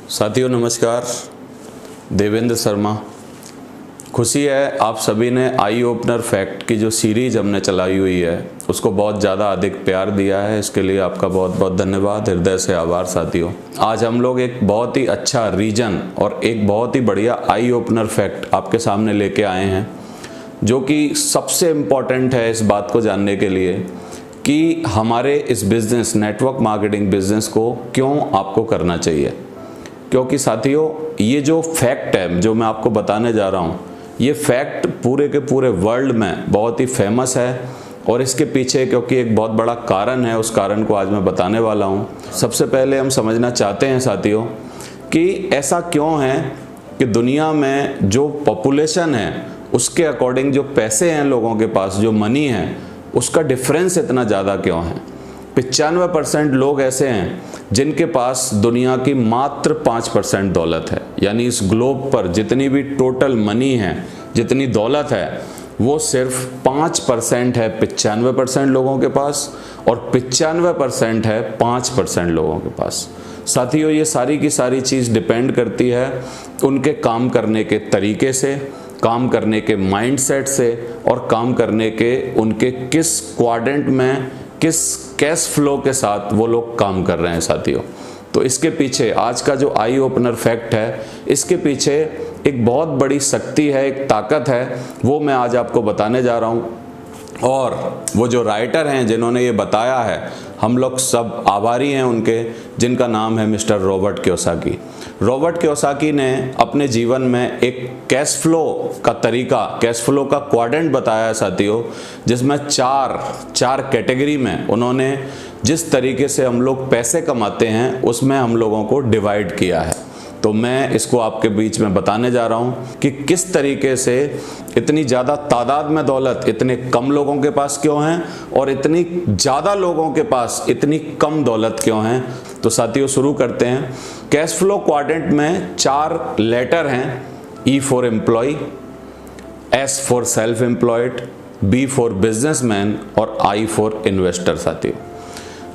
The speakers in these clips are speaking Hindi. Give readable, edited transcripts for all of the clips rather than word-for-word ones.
साथियों नमस्कार, देवेंद्र शर्मा। खुशी है आप सभी ने आई ओपनर फैक्ट की जो सीरीज़ हमने चलाई हुई है उसको बहुत ज़्यादा अधिक प्यार दिया है। इसके लिए आपका बहुत बहुत धन्यवाद, हृदय से आभार। साथियों आज हम लोग एक बहुत ही अच्छा रीजन और एक बहुत ही बढ़िया आई ओपनर फैक्ट आपके सामने लेके आए हैं, जो कि सबसे इम्पॉर्टेंट है इस बात को जानने के लिए कि हमारे इस बिज़नेस नेटवर्क मार्केटिंग बिज़नेस को क्यों आपको करना चाहिए। क्योंकि साथियों ये जो फैक्ट है जो मैं आपको बताने जा रहा हूँ, ये फैक्ट पूरे के पूरे वर्ल्ड में बहुत ही फेमस है और इसके पीछे क्योंकि एक बहुत बड़ा कारण है, उस कारण को आज मैं बताने वाला हूँ। सबसे पहले हम समझना चाहते हैं साथियों कि ऐसा क्यों है कि दुनिया में जो पॉपुलेशन है उसके अकॉर्डिंग जो पैसे हैं लोगों के पास, जो मनी है, उसका डिफरेंस इतना ज़्यादा क्यों है। 95% लोग ऐसे हैं जिनके पास दुनिया की मात्र 5% दौलत है। यानी इस ग्लोब पर जितनी भी टोटल मनी है, जितनी दौलत है, वो सिर्फ 5% है 95% लोगों के पास, और 95% है 5% लोगों के पास। साथियों ये सारी की सारी चीज़ डिपेंड करती है उनके काम करने के तरीके से, काम करने के माइंडसेट से, और काम करने के उनके किस क्वाड्रेंट में, किस कैश फ्लो के साथ वो लोग काम कर रहे हैं। साथियों तो इसके पीछे आज का जो आई ओपनर फैक्ट है, इसके पीछे एक बहुत बड़ी शक्ति है, एक ताकत है, वो मैं आज आपको बताने जा रहा हूँ। और वो जो राइटर हैं जिन्होंने ये बताया है, हम लोग सब आभारी हैं उनके, जिनका नाम है mister Robert Kiyosaki. Robert Kiyosaki ने अपने जीवन में एक कैश फ्लो का तरीका, कैश फ्लो का क्वाड्रेंट बताया है साथियों, जिसमें चार कैटेगरी में उन्होंने जिस तरीके से हम लोग पैसे कमाते हैं उसमें हम लोगों को डिवाइड किया है। तो मैं इसको आपके बीच में बताने जा रहा हूँ कि किस तरीके से इतनी ज़्यादा तादाद में दौलत इतने कम लोगों के पास क्यों है और इतनी ज़्यादा लोगों के पास इतनी कम दौलत क्यों है। तो साथियों शुरू करते हैं। कैश फ्लो क्वाड्रेंट में 4 लेटर हैं, E for employ, S for self employed, B for businessman और I फॉर इन्वेस्टर। साथियों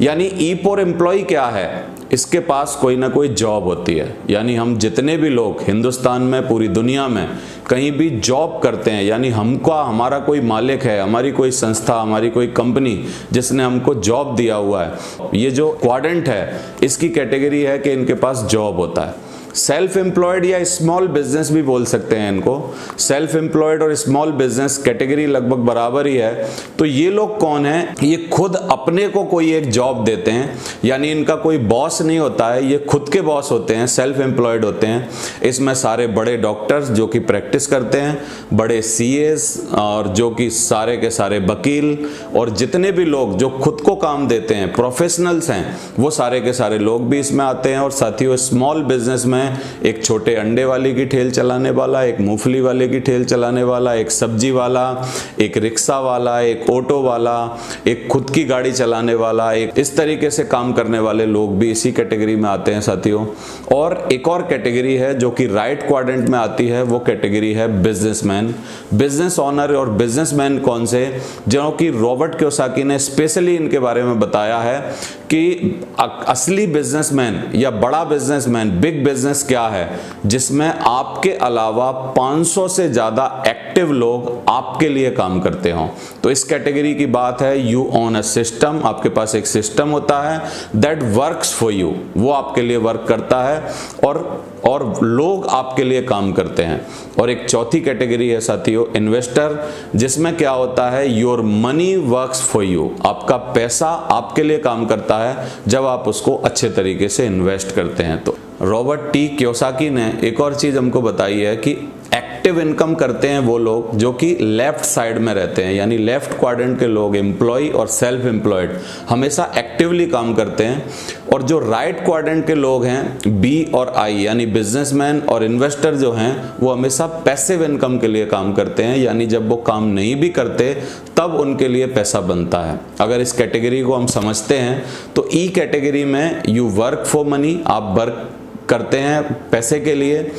यानी ई फॉर एम्प्लॉय क्या है, इसके पास कोई ना कोई जॉब होती है। यानी हम जितने भी लोग हिंदुस्तान में, पूरी दुनिया में कहीं भी जॉब करते हैं, यानी हमारा कोई मालिक है, हमारी कोई संस्था, हमारी कोई कंपनी जिसने हमको जॉब दिया हुआ है। ये जो क्वाड्रेंट है इसकी कैटेगरी है कि इनके पास जॉब होता है। सेल्फ एम्प्लॉयड या स्मॉल बिजनेस भी बोल सकते हैं इनको। सेल्फ एम्प्लॉयड और स्मॉल बिजनेस कैटेगरी लगभग बराबर ही है। तो ये लोग कौन हैं? ये खुद अपने को कोई एक जॉब देते हैं, यानी इनका कोई बॉस नहीं होता है, ये खुद के बॉस होते हैं, सेल्फ एम्प्लॉयड होते हैं। इसमें सारे बड़े डॉक्टर्स जो कि प्रैक्टिस करते हैं, बड़े सीएस और जो कि सारे के सारे वकील, और जितने भी लोग जो खुद को काम देते हैं, प्रोफेशनल्स हैं, वो सारे के सारे लोग भी इसमें आते हैं। और साथियों स्मॉल बिजनेस में एक छोटे अंडे वाले की ठेल चलाने वाला, एक मूंगफली वाले की ठेल चलाने वाला, एक सब्जी वाला, एक रिक्शा वाला, एक ऑटो वाला, एक खुद की गाड़ी चलाने वाला, एक इस तरीके से काम करने वाले लोग भी इसी कैटेगरी में आते हैं साथियों। और एक और कैटेगरी है जो कि राइट क्वाड्रेंट में आती है, वो कैटेगरी है बिजनेसमैन, बिजनेस ओनर। और बिजनेसमैन कौन से, जो कि रॉबर्ट कियोसाकी ने स्पेशली इनके बारे में बताया है कि असली बिजनेसमैन या बड़ा बिजनेसमैन, बिग बिजनेस क्या है, जिसमें आपके अलावा 500 से ज्यादा एक्टिव लोग आपके लिए काम करते हों। तो इस कैटेगरी की बात है, यू ओन अ सिस्टम, आपके पास एक सिस्टम होता है दैट वर्क्स फॉर यू, वो आपके लिए वर्क करता है और लोग आपके लिए काम करते हैं। और एक चौथी कैटेगरी है साथियों इन्वेस्टर, जिसमें क्या होता है, your money works for you, आपका पैसा आपके लिए काम करता है जब आप उसको अच्छे तरीके से इन्वेस्ट करते हैं। तो रॉबर्ट टी कियोसाकी ने एक और चीज हमको बताई है कि एक्टिव इनकम करते हैं वो लोग जो कि लेफ्ट साइड में रहते हैं, यानी लेफ्ट क्वाड्रेंट के लोग, एम्प्लॉय और सेल्फ एम्प्लॉयड, हमेशा एक्टिवली काम करते हैं। और जो राइट क्वाड्रेंट के लोग हैं, बी और आई, यानी बिजनेसमैन और इन्वेस्टर जो हैं, वो हमेशा पैसिव इनकम के लिए काम करते हैं, यानी जब वो काम नहीं भी करते तब उनके लिए पैसा बनता है। अगर इस कैटेगरी को हम समझते हैं तो ई कैटेगरी में यू वर्क फॉर मनी, आप वर्क करते हैं पैसे के लिए।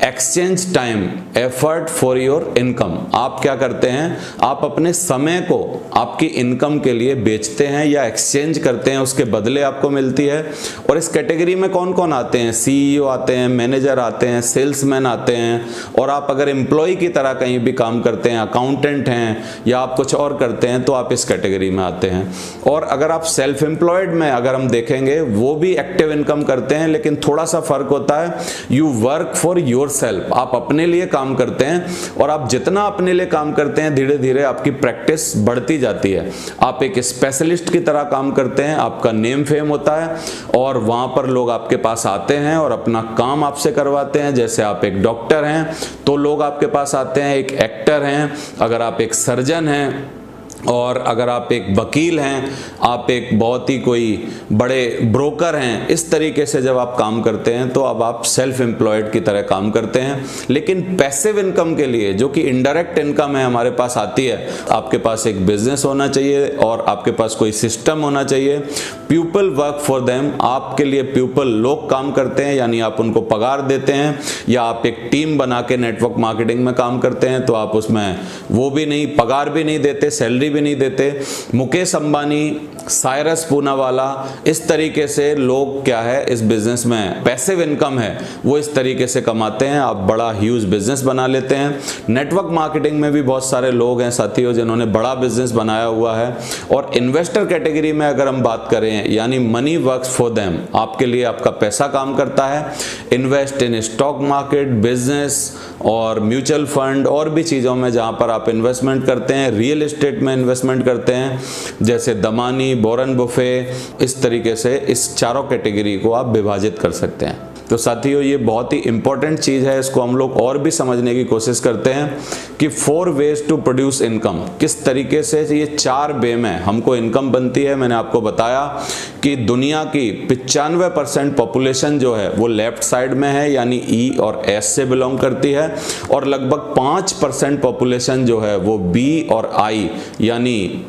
Exchange time effort for your income, आप क्या करते हैं, आप अपने समय को आपकी इनकम के लिए बेचते हैं या एक्सचेंज करते हैं, उसके बदले आपको मिलती है। और इस कैटेगरी में कौन कौन आते हैं, सीईओ आते हैं, मैनेजर आते हैं, सेल्समैन आते हैं, और आप अगर एम्प्लॉय की तरह कहीं भी काम करते हैं, अकाउंटेंट हैं या आप कुछ और करते हैं, तो आप इस कैटेगरी में आते हैं। और अगर आप सेल्फ एम्प्लॉयड में अगर हम देखेंगे, वो भी एक्टिव इनकम करते हैं, लेकिन थोड़ा सा फर्क होता है। You work for your self, आप अपने लिए काम करते हैं, और आप जितना अपने लिए काम करते हैं धीरे धीरे आपकी प्रैक्टिस बढ़ती जाती है। आप एक स्पेशलिस्ट की तरह काम करते हैं, आपका नेम फेम होता है, और वहां पर लोग आपके पास आते हैं और अपना काम आपसे करवाते हैं। जैसे आप एक डॉक्टर हैं तो लोग आपके पास आते हैं, एक एक्टर हैं, अगर आप एक सर्जन हैं, और अगर आप एक वकील हैं, आप एक बहुत ही कोई बड़े ब्रोकर हैं, इस तरीके से जब आप काम करते हैं तो अब आप सेल्फ एम्प्लॉयड की तरह काम करते हैं। लेकिन पैसिव इनकम के लिए, जो कि इनडायरेक्ट इनकम है, हमारे पास आती है, आपके पास एक बिजनेस होना चाहिए और आपके पास कोई सिस्टम होना चाहिए। पीपल वर्क फॉर देम, आपके लिए पीपल, लोग काम करते हैं, यानी आप उनको पगार देते हैं, या आप एक टीम बना के नेटवर्क मार्केटिंग में काम करते हैं तो आप उसमें वो भी नहीं, पगार भी नहीं देते, सैलरी भी नहीं देते। मुकेश अंबानी, साइरस पूनावाला, इस तरीके से लोग क्या है, इस बिजनेस में पैसिव इनकम है वो इस तरीके से कमाते हैं। आप बड़ा ह्यूज बिजनेस बना लेते हैं। नेटवर्क मार्केटिंग में भी बहुत सारे लोग हैं साथियों जिन्होंने बड़ा बिजनेस बनाया हुआ है। और इन्वेस्टर कैटेगरी में अगर हम बात करें, यानी मनी वर्क्स फॉर देम, आपके लिए आपका पैसा काम करता है। Invest in stock market, business और म्यूचुअल फंड और भी चीज़ों में जहाँ पर आप इन्वेस्टमेंट करते हैं। रियल एस्टेट में इन्वेस्टमेंट करते हैं, जैसे दमानी, वॉरेन बुफे, इस तरीके से इस चारों कैटेगरी को आप विभाजित कर सकते हैं। तो साथियों, ये बहुत ही इंपॉर्टेंट चीज़ है, इसको हम लोग और भी समझने की कोशिश करते हैं कि 4 वेज टू प्रोड्यूस इनकम, किस तरीके से ये 4 वे में हमको इनकम बनती है। मैंने आपको बताया कि दुनिया की 95% पॉपुलेशन जो है वो लेफ्ट साइड में है, यानी ई और एस से बिलोंग करती है, और लगभग 5% पॉपुलेशन जो है वो बी और आई यानी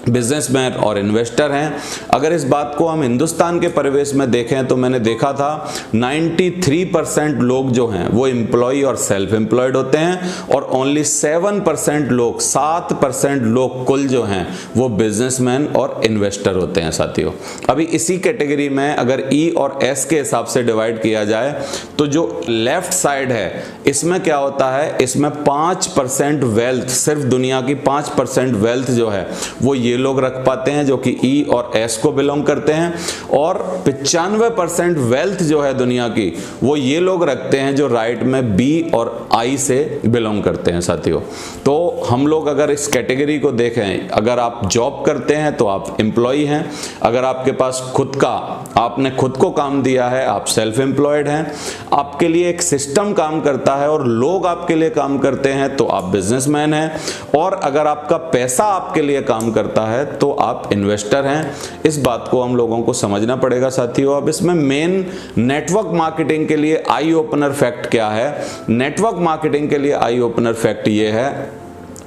बिजनेसमैन और इन्वेस्टर हैं। अगर इस बात को हम हिंदुस्तान के परिवेश में देखें तो मैंने देखा था 93% लोग जो हैं वो एम्प्लॉय और सेल्फ एम्प्लॉयड होते हैं, और ओनली 7% लोग, 7% लोग कुल जो हैं वो बिजनेसमैन और इन्वेस्टर होते हैं साथियों। अभी इसी कैटेगरी में अगर ई और एस के हिसाब से डिवाइड किया जाए तो जो लेफ्ट साइड है इसमें क्या होता है, इसमें 5% वेल्थ, सिर्फ दुनिया की 5% वेल्थ जो है वो ये लोग रख पाते हैं जो कि ई और एस को बिलोंग करते हैं, और 95% वेल्थ जो है दुनिया की वो ये लोग रखते हैं जो राइट में बी और आई से बिलोंग करते हैं साथियों। तो हम लोग अगर इस कैटेगरी को देखें, अगर आप जॉब करते हैं तो आप एम्प्लॉय हैं, अगर आपके पास खुद का, आपने खुद को काम दिया है, आप सेल्फ एम्प्लॉयड हैं, आपके लिए एक सिस्टम काम करता है और लोग आपके लिए काम करते हैं तो आप बिजनेसमैन हैं, और अगर आपका पैसा आपके लिए काम करता है तो आप इन्वेस्टर हैं। इस बात को हम लोगों को समझना पड़ेगा साथियों। अब इसमें मेन नेटवर्क मार्केटिंग के लिए आई ओपनर फैक्ट क्या है? नेटवर्क मार्केटिंग के लिए आई ओपनर फैक्ट ये है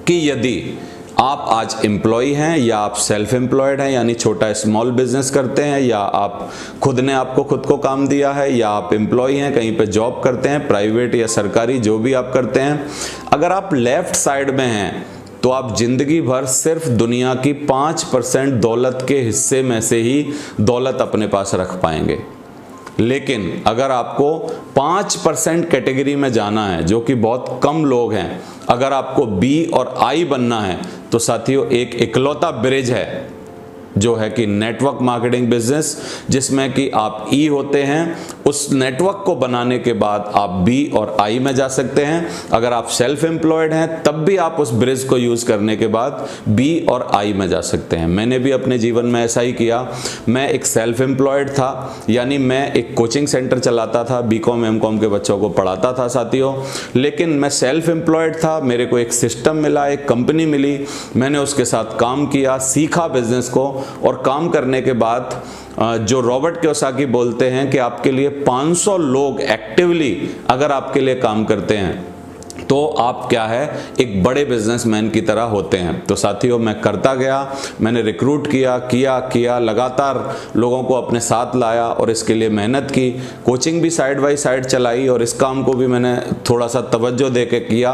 कि यदि आप आज एम्प्लॉय हैं या आप सेल्फ एम्प्लॉयड हैं, यानी छोटा स्मॉल बिजनेस करते हैं, या आप खुद ने आपको खुद को काम दिया है, या आप एम्प्लॉय हैं कहीं पे जॉब करते हैं, प्राइवेट या सरकारी, जो भी आप करते हैं, अगर आप लेफ्ट साइड में हैं तो आप जिंदगी भर सिर्फ दुनिया की 5% दौलत के हिस्से में से ही दौलत अपने पास रख पाएंगे। लेकिन अगर आपको 5% कैटेगरी में जाना है, जो कि बहुत कम लोग हैं, अगर आपको बी और आई बनना है तो साथियों एक इकलौता ब्रिज है जो है कि नेटवर्क मार्केटिंग बिजनेस, जिसमें कि आप ई होते हैं, उस नेटवर्क को बनाने के बाद आप बी और आई में जा सकते हैं। अगर आप सेल्फ एम्प्लॉयड हैं तब भी आप उस ब्रिज को यूज करने के बाद बी और आई में जा सकते हैं। मैंने भी अपने जीवन में ऐसा ही किया। मैं एक सेल्फ एम्प्लॉयड था, यानी मैं एक कोचिंग सेंटर चलाता था, बीकॉम एमकॉम के बच्चों को पढ़ाता था साथियों, लेकिन मैं सेल्फ एम्प्लॉयड था। मेरे को एक सिस्टम मिला, एक कंपनी मिली, मैंने उसके साथ काम किया, सीखा बिजनेस को, और काम करने के बाद जो रॉबर्ट कियोसाकी बोलते हैं कि आपके लिए 500 लोग एक्टिवली अगर आपके लिए काम करते हैं तो आप क्या है एक बड़े बिजनेसमैन की तरह होते हैं। तो साथियों मैं करता गया, मैंने रिक्रूट किया लगातार लोगों को अपने साथ लाया और इसके लिए मेहनत की, कोचिंग भी साइड बाय साइड चलाई और इस काम को भी मैंने थोड़ा सा तवज्जो दे के किया।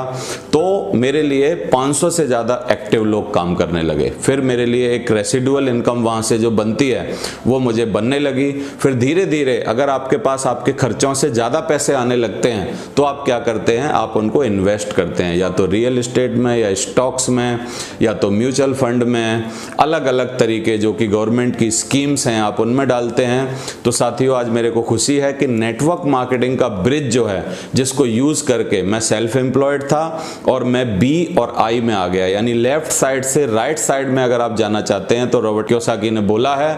तो मेरे लिए 500 से ज़्यादा एक्टिव लोग काम करने लगे। फिर मेरे लिए एक रेसिडुअल इनकम वहाँ से जो बनती है वो मुझे बनने लगी। फिर धीरे धीरे अगर आपके पास आपके खर्चों से ज़्यादा पैसे आने लगते हैं तो आप क्या करते हैं, आप उनको इन्वेस्ट करते हैं, या तो रियल एस्टेट में या स्टॉक्स में या तो म्यूचुअल फंड में, अलग अलग तरीके जो कि गवर्नमेंट की स्कीम्स हैं आप उनमें डालते हैं। तो साथियों आज मेरे को खुशी है कि नेटवर्क मार्केटिंग का ब्रिज जो है जिसको यूज़ करके मैं सेल्फ एम्प्लॉयड था और मैं बी और आई में आ गया, यानी लेफ्ट साइड से राइट साइड में अगर आप जाना चाहते हैं तो रॉबर्ट कियोसाकी ने बोला है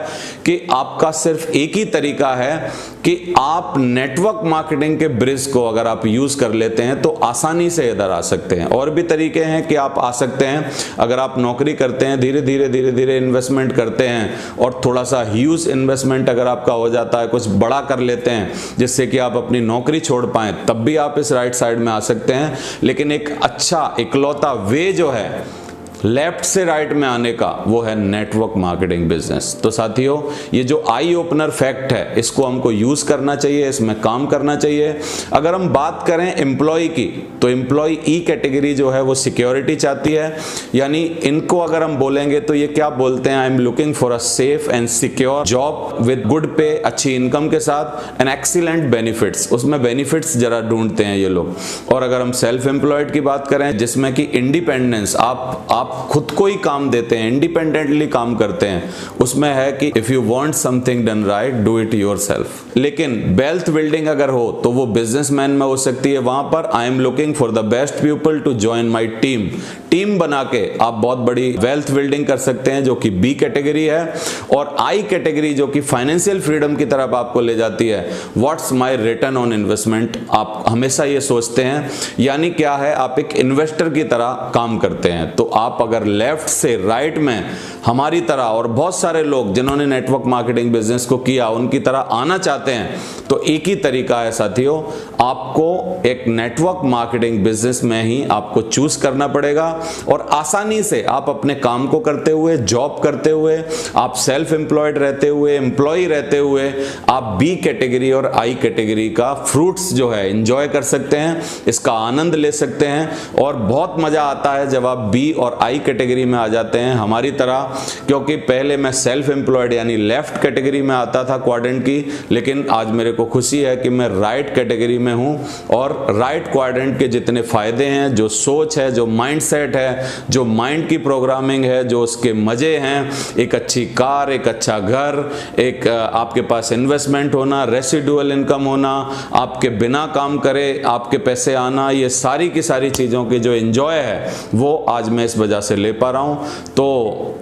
कि आपका सिर्फ एक ही तरीका है कि आप नेटवर्क मार्केटिंग के ब्रिज को अगर आप यूज़ कर लेते हैं तो आसानी से इधर आ सकते हैं। और भी तरीके हैं कि आप आ सकते हैं, अगर आप नौकरी करते हैं धीरे धीरे इन्वेस्टमेंट करते हैं और थोड़ा सा ह्यूज इन्वेस्टमेंट अगर आपका हो जाता है, कुछ बड़ा कर लेते हैं जिससे कि आप अपनी नौकरी छोड़ पाएं, तब भी आप इस राइट साइड में आ सकते हैं। लेकिन एक अच्छा इकलौता वे जो है लेफ्ट से राइट में आने का वो है नेटवर्क मार्केटिंग बिजनेस। तो साथियों ये जो आई ओपनर फैक्ट है इसको हमको यूज करना चाहिए, इसमें काम करना चाहिए। अगर हम बात करें एम्प्लॉय की तो एम्प्लॉय ई कैटेगरी जो है वो सिक्योरिटी चाहती है, यानी इनको अगर हम बोलेंगे तो ये क्या बोलते हैं, आई am looking for a safe and secure job with good पे, अच्छी इनकम के साथ एंड एक्सीलेंट बेनिफिट्स, उसमें बेनिफिट्स जरा ढूंढते हैं ये लोग। और अगर हम सेल्फ एम्प्लॉयड की बात करें जिसमें कि इंडिपेंडेंस, आप खुद को ही काम देते हैं, इंडिपेंडेंटली काम करते हैं, उसमें है कि if you want something done right do it yourself. लेकिन वेल्थ बिल्डिंग अगर हो तो वो बिजनेसमैन में हो सकती है। वहां पर I am looking for the best people to join my team, team बना के आप बहुत बड़ी वेल्थ बिल्डिंग कर सकते हैं जो कि बी कैटेगरी है। और आई कैटेगरी जो कि फाइनेंशियल फ्रीडम की तरफ आपको ले जाती है, what's my return on investment, आप हमेशा ये सोचते हैं, यानी क्या है आप एक इन्वेस्टर की तरह काम करते हैं। तो आप अगर लेफ्ट से राइट में हमारी तरह और बहुत सारे लोग जिन्होंने नेटवर्क मार्केटिंग बिजनेस को किया उनकी तरह आना चाहते हैं तो एक ही तरीका है साथियों, आपको एक नेटवर्क मार्केटिंग बिजनेस में ही आपको चूज करना पड़ेगा। और आसानी से आप अपने काम को करते हुए, जॉब करते हुए, आप सेल्फ एम्प्लॉयड रहते हुए, एम्प्लॉय रहते हुए आप बी कैटेगरी और आई कैटेगरी का फ्रूट्स जो है एंजॉय कर सकते हैं, इसका आनंद ले सकते हैं। और बहुत मजा आता है जब आप बी और आई कैटेगरी में आ जाते हैं हमारी तरह, क्योंकि पहले मैं सेल्फ एम्प्लॉयड यानी लेफ्ट कैटेगरी में आता था क्वाड्रेंट की, लेकिन आज मेरे को खुशी है कि मैं राइट कैटेगरी में हूं। और राइट क्वाड्रेंट के जितने फायदे हैं, जो सोच है, जो माइंडसेट है, जो माइंड की प्रोग्रामिंग है, जो उसके मजे हैं, एक अच्छी कार, एक अच्छा घर, एक आपके पास इन्वेस्टमेंट होना, रेसिडुअल इनकम होना, आपके बिना काम करे आपके पैसे आना, ये सारी की सारी चीज़ों की जो एंजॉय है वो आज मैं इस वजह से ले पा रहा हूँ। तो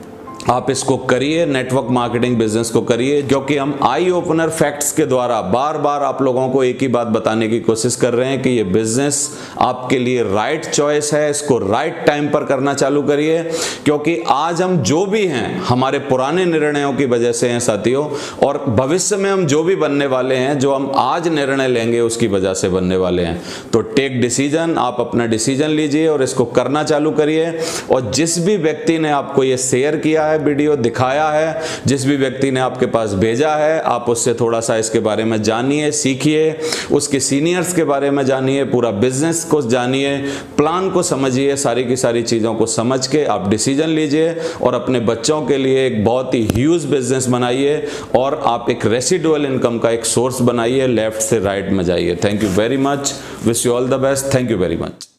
आप इसको करिए, नेटवर्क मार्केटिंग बिजनेस को करिए, क्योंकि हम आई ओपनर फैक्ट्स के द्वारा बार बार आप लोगों को एक ही बात बताने की कोशिश कर रहे हैं कि ये बिजनेस आपके लिए राइट चॉइस है, इसको राइट टाइम पर करना चालू करिए। क्योंकि आज हम जो भी हैं हमारे पुराने निर्णयों की वजह से हैं साथियों, और भविष्य में हम जो भी बनने वाले हैं, जो हम आज निर्णय लेंगे उसकी वजह से बनने वाले हैं। तो टेक डिसीजन, आप अपना डिसीजन लीजिए और इसको करना चालू करिए। और जिस भी व्यक्ति ने आपको ये शेयर किया है, वीडियो दिखाया है, जिस भी व्यक्ति ने आपके पास भेजा है, आप उससे थोड़ा सा इसके बारे में जानिए, सीखिए, उसके सीनियर्स के बारे में जानिए, पूरा बिजनेस को जानिए, प्लान को समझिए, सारी की सारी चीज़ों को समझ के आप डिसीजन लीजिए और अपने बच्चों के लिए एक बहुत ही ह्यूज बिजनेस बनाइए और आप एक रेसिडुअल इनकम का एक सोर्स बनाइए, लेफ्ट से राइट में जाइए। Thank you very much, wish you all the best, thank you very much.